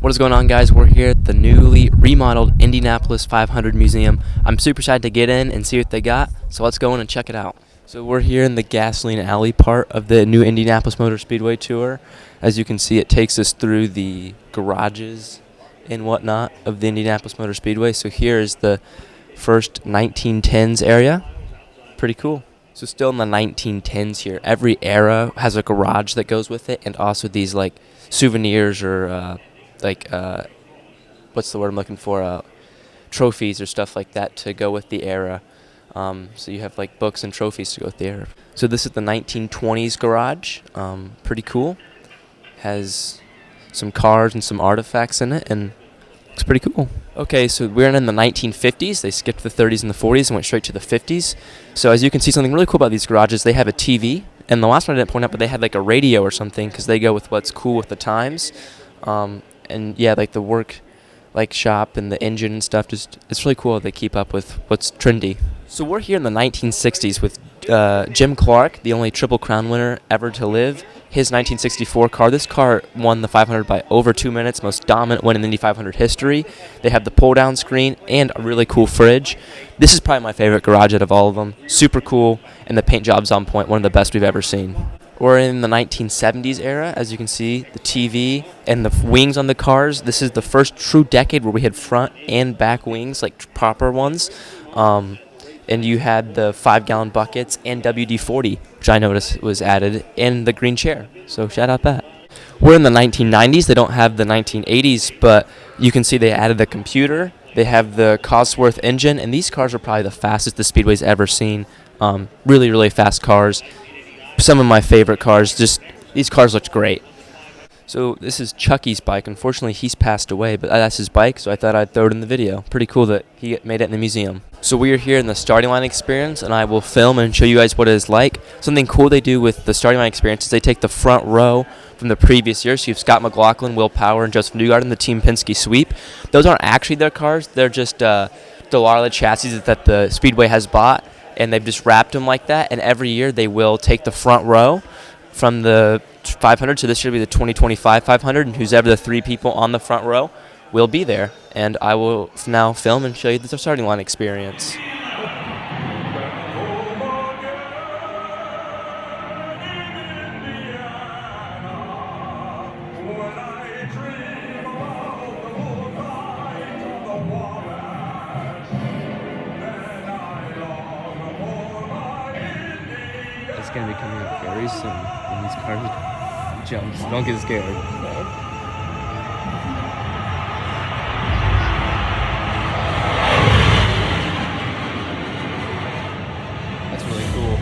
What is going on, guys? We're here at the newly remodeled Indianapolis 500 Museum. I'm super excited to get in and see what they got, so let's go in and check it out. So we're here in the gasoline alley part of the new Indianapolis Motor Speedway tour. As you can see, it takes us through the garages and whatnot of the Indianapolis Motor Speedway. So here is the first 1910s area. Pretty cool. So still in the 1910s here. Every era has a garage that goes with it, and also these like souvenirs or what's the word I'm looking for? Trophies or stuff like that to go with the era. So you have like books and trophies to go with the era. So this is the 1920s garage. Pretty cool. Has some cars and some artifacts in it, and looks pretty cool. Okay, so we're in the 1950s. They skipped the 30s and the 40s and went straight to the 50s. So as you can see, something really cool about these garages, they have a TV. And the last one I didn't point out, but they had like a radio or something because they go with what's cool with the times. And yeah, like the work shop and the engine and stuff, just it's really cool they keep up with what's trendy. So we're here in the 1960s with Jim Clark, the only Triple Crown winner ever to live. His 1964 car. This car won the 500 by over 2 minutes, most dominant win in Indy 500 history. They have the pull-down screen and a really cool fridge. This is probably my favorite garage out of all of them. Super cool, and the paint job's on point, one of the best we've ever seen. We're in the 1970s era. As you can see, the TV and the wings on the cars. This is the first true decade where we had front and back wings, like proper ones. And you had the 5-gallon buckets and WD-40, which I noticed was added, and the green chair. So shout out that. We're in the 1990s. They don't have the 1980s, but you can see they added the computer. They have the Cosworth engine, and these cars are probably the fastest the Speedway's ever seen. Really, really fast cars. Some of my favorite cars. Just these cars looked great. So this is Chucky's bike. Unfortunately, he's passed away, but that's his bike, so I thought I'd throw it in the video. Pretty cool that he made it in the museum. So we are here in the starting line experience, and I will film and show you guys what it is like. Something cool they do with the starting line experience is they take the front row from the previous year. So you have Scott McLaughlin, Will Power, and Joseph Newgarden in the Team Penske sweep. Those aren't actually their cars. They're just Delarla chassis that the Speedway has bought, and they've just wrapped them like that. And every year they will take the front row from the 500, so this should be the 2025 500, and who's ever the 3 people on the front row will be there. And I will now film and show you the starting line experience. It's going to be coming up very soon when these cars jumps. Don't get scared. That's really cool.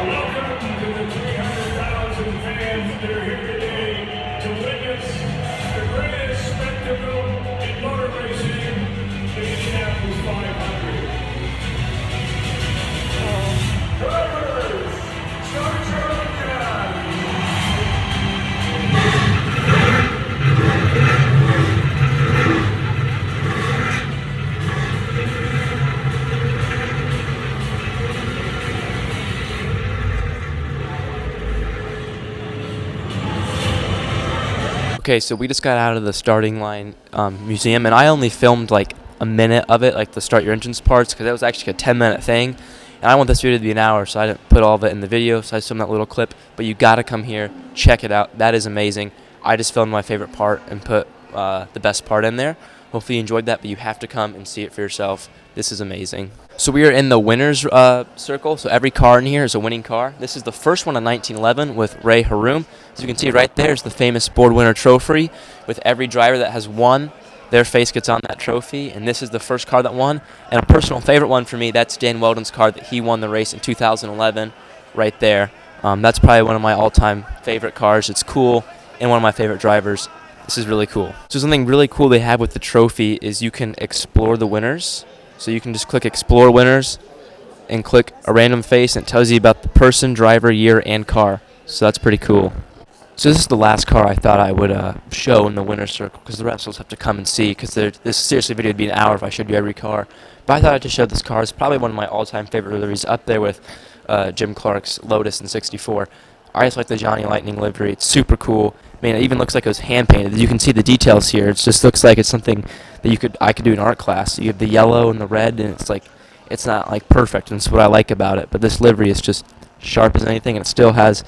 Welcome to the 300,000 fans that are here today to witness the greatest spectacle in motor racing, the Indianapolis 500. Drivers, start your engine! Okay, so we just got out of the starting line museum, and I only filmed like a minute of it, like the start your engines parts, because that was actually a 10-minute thing. And I want this video to be an hour, so I didn't put all of it in the video, so I just filmed that little clip. But you got to come here, check it out. That is amazing. I just filmed my favorite part and put the best part in there. Hopefully you enjoyed that, but you have to come and see it for yourself. This is amazing. So we are in the winner's circle, so every car in here is a winning car. This is the first one in 1911 with Ray Haroum. As you can see right there is the famous board winner trophy. With every driver that has won, their face gets on that trophy, and this is the first car that won. And a personal favorite one for me, that's Dan Weldon's car that he won the race in 2011 right there. That's probably one of my all-time favorite cars. It's cool, and one of my favorite drivers. This is really cool. So something really cool they have with the trophy is you can explore the winners. So you can just click Explore Winners and click a random face, and it tells you about the person, driver, year, and car. So that's pretty cool. So this is the last car I thought I would show in the winner's circle, because the rest will have to come and see, because this seriously video would be an hour if I showed you every car. But I thought I'd just show this car. It's probably one of my all-time favorite liveries, up there with Jim Clark's Lotus in '64. I just like the Johnny Lightning livery. It's super cool. I mean, it even looks like it was hand painted. You can see the details here. It just looks like it's something that I could do in art class. You have the yellow and the red, and it's not like perfect, and that's what I like about it. But this livery is just sharp as anything, and it still has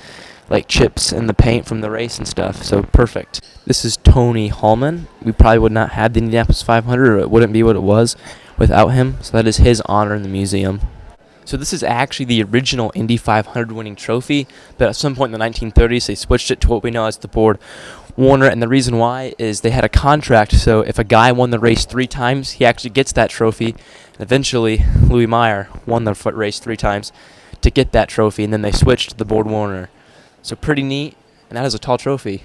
like chips in the paint from the race and stuff, so perfect. This is Tony Hallman. We probably would not have the Indianapolis 500, or it wouldn't be what it was without him, so that is his honor in the museum. So this is actually the original Indy 500 winning trophy, but at some point in the 1930s they switched it to what we know as the Borg Warner, and the reason why is they had a contract, so if a guy won the race 3 times, he actually gets that trophy. And eventually, Louis Meyer won the foot race 3 times to get that trophy, and then they switched to the Borg Warner. So pretty neat, and that is a tall trophy.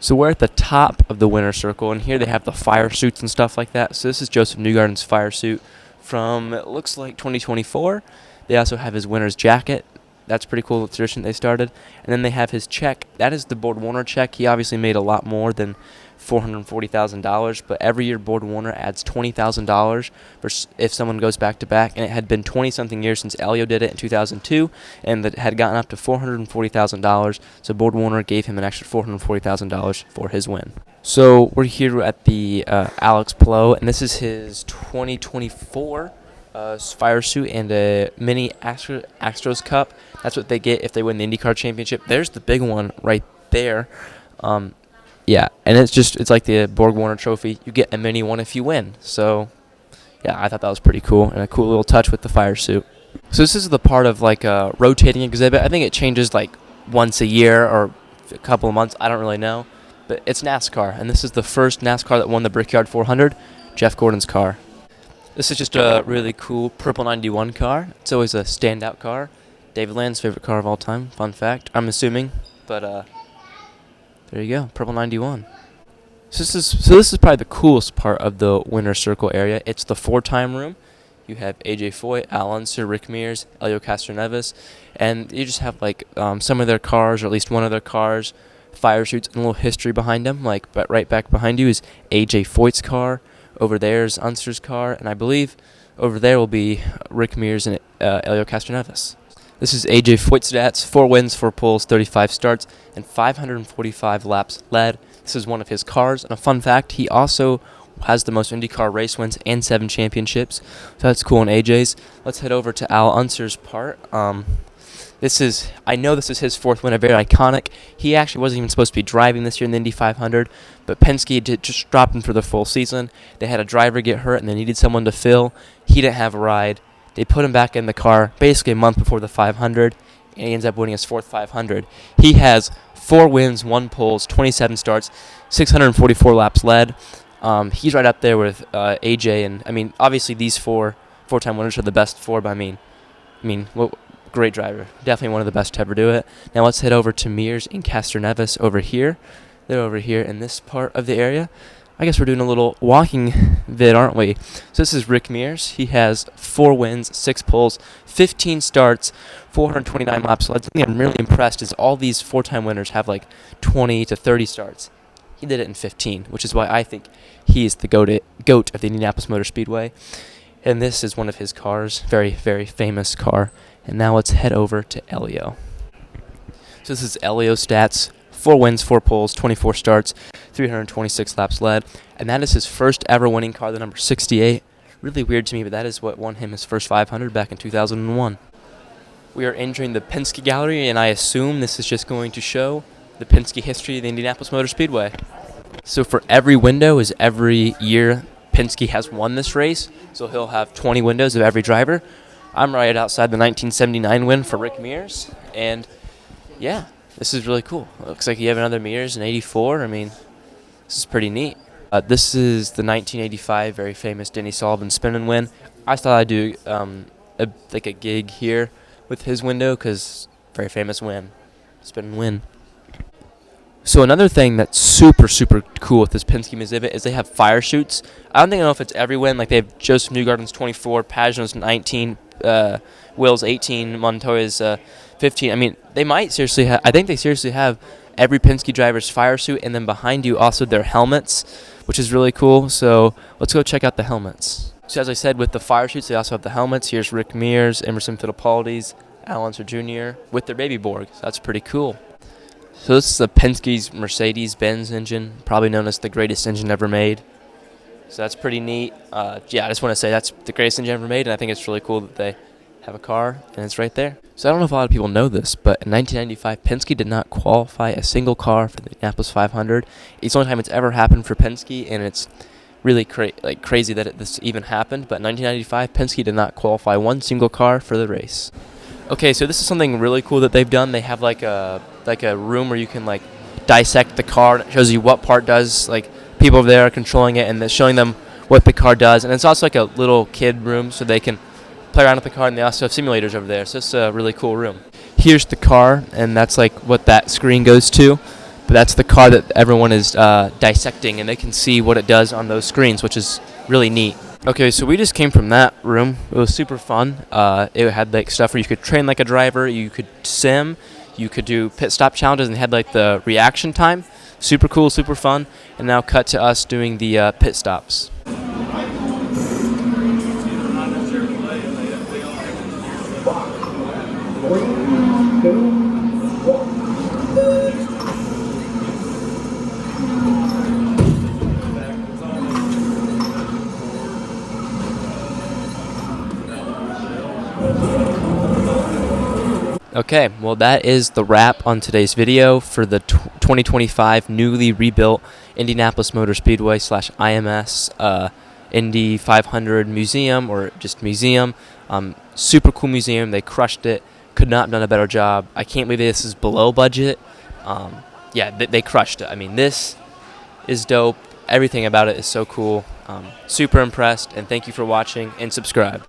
So we're at the top of the winner's circle, and here they have the fire suits and stuff like that. So this is Joseph Newgarden's fire suit from, it looks like 2024. They also have his winner's jacket. That's pretty cool, the tradition they started. And then they have his check. That is the Borg Warner check. He obviously made a lot more than $440,000, but every year Borg Warner adds $20,000 for if someone goes back to back, and it had been 20-something years since Elio did it in 2002, and that had gotten up to $440,000, so Borg Warner gave him an extra $440,000 for his win. So we're here at the Alex Palou, and this is his 2024 fire suit and a mini Astros Cup. That's what they get if they win the IndyCar Championship. There's the big one right there. Yeah, and it's like the Borg Warner trophy. You get a mini one if you win. So, yeah, I thought that was pretty cool, and a cool little touch with the fire suit. So this is the part of like a rotating exhibit. I think it changes like once a year or a couple of months. I don't really know, but it's NASCAR, and this is the first NASCAR that won the Brickyard 400, Jeff Gordon's car. This is just a really cool purple 91 car. It's always a standout car. David Land's favorite car of all time. Fun fact, I'm assuming, but there you go, purple 91. So this is probably the coolest part of the winner's circle area. It's the 4-time room. You have AJ Foyt, Al Unser, Rick Mears, Elio Castroneves, and you just have like some of their cars, or at least one of their cars, fire suits, and a little history behind them. Like, but right back behind you is AJ Foyt's car. Over there is Unser's car, and I believe over there will be Rick Mears and Elio Castroneves. This is AJ Foyt's stats: 4 wins, 4 poles, 35 starts, and 545 laps led. This is one of his cars, and a fun fact, he also has the most IndyCar race wins and 7 championships. So that's cool in AJ's. Let's head over to Al Unser's part. I know this is his 4th win, a very iconic. He actually wasn't even supposed to be driving this year in the Indy 500, but Penske just dropped him for the full season. They had a driver get hurt, and they needed someone to fill. He didn't have a ride. They put him back in the car basically a month before the 500, and he ends up winning his 4th 500. He has 4 wins, 1 poles, 27 starts, 644 laps led. He's right up there with AJ, and I mean, obviously these 4-time winners are the best 4, but I mean, great driver. Definitely one of the best to ever do it. Now let's head over to Mears and Castroneves over here. They're over here in this part of the area. I guess we're doing a little walking vid, aren't we? So this is Rick Mears. He has 4 wins, 6 poles, 15 starts, 429 laps led. Something I'm really impressed is all these 4-time winners have like 20 to 30 starts. He did it in 15, which is why I think he is the GOAT of the Indianapolis Motor Speedway. And this is one of his cars, very, very famous car. And now let's head over to Elio. So this is Elio's stats: 4 wins, 4 poles, 24 starts, 326 laps led. And that is his first ever winning car, the number 68. Really weird to me, but that is what won him his first 500 back in 2001. We are entering the Penske Gallery, and I assume this is just going to show the Penske history of the Indianapolis Motor Speedway. So for every window is every year Penske has won this race. So he'll have 20 windows of every driver. I'm right outside the 1979 win for Rick Mears, and yeah, this is really cool. It looks like you have another Mears in 84. I mean, this is pretty neat. This is the 1985 very famous Denny Sullivan spin-and win. I thought I'd do a gig here with his window, because very famous win, spin and win. So another thing that's super, super cool with this Penske exhibit is they have fire suits. I don't know if it's every win. Like, they have Joseph Newgarden's 24, Pagenaud's 19, Will's 18, Montoya's 15. I mean, they might seriously have. I think they seriously have every Penske driver's fire suit, and then behind you also their helmets, which is really cool. So let's go check out the helmets. So as I said, with the fire suits, they also have the helmets. Here's Rick Mears, Emerson Fittipaldi's, Al Unser Jr. with their baby Borg. So that's pretty cool. So this is a Penske's Mercedes-Benz engine, probably known as the greatest engine ever made. So that's pretty neat. Yeah, I just want to say that's the greatest engine ever made, and I think it's really cool that they have a car, and it's right there. So I don't know if a lot of people know this, but in 1995, Penske did not qualify a single car for the Indianapolis 500. It's the only time it's ever happened for Penske, and it's really crazy that this even happened. But in 1995, Penske did not qualify one single car for the race. Okay, so this is something really cool that they've done. They have like a room where you can like dissect the car, and it shows you what part does. Like people over there are controlling it, and they're showing them what the car does. And it's also like a little kid room, so they can play around with the car, and they also have simulators over there. So it's a really cool room. Here's the car, and that's like what that screen goes to. But that's the car that everyone is dissecting, and they can see what it does on those screens, which is really neat. Okay, so we just came from that room. It was super fun. It had like stuff where you could train like a driver, you could sim, you could do pit stop challenges, and it had like the reaction time. Super cool, super fun. And now cut to us doing the pit stops. Okay, well that is the wrap on today's video for the 2025 newly rebuilt Indianapolis Motor Speedway / IMS Indy 500 museum, or just museum. Super cool museum. They crushed it. Could not have done a better job. I can't believe this is below budget. Yeah, they crushed it. I mean, this is dope. Everything about it is so cool. Super impressed, and thank you for watching, and subscribe.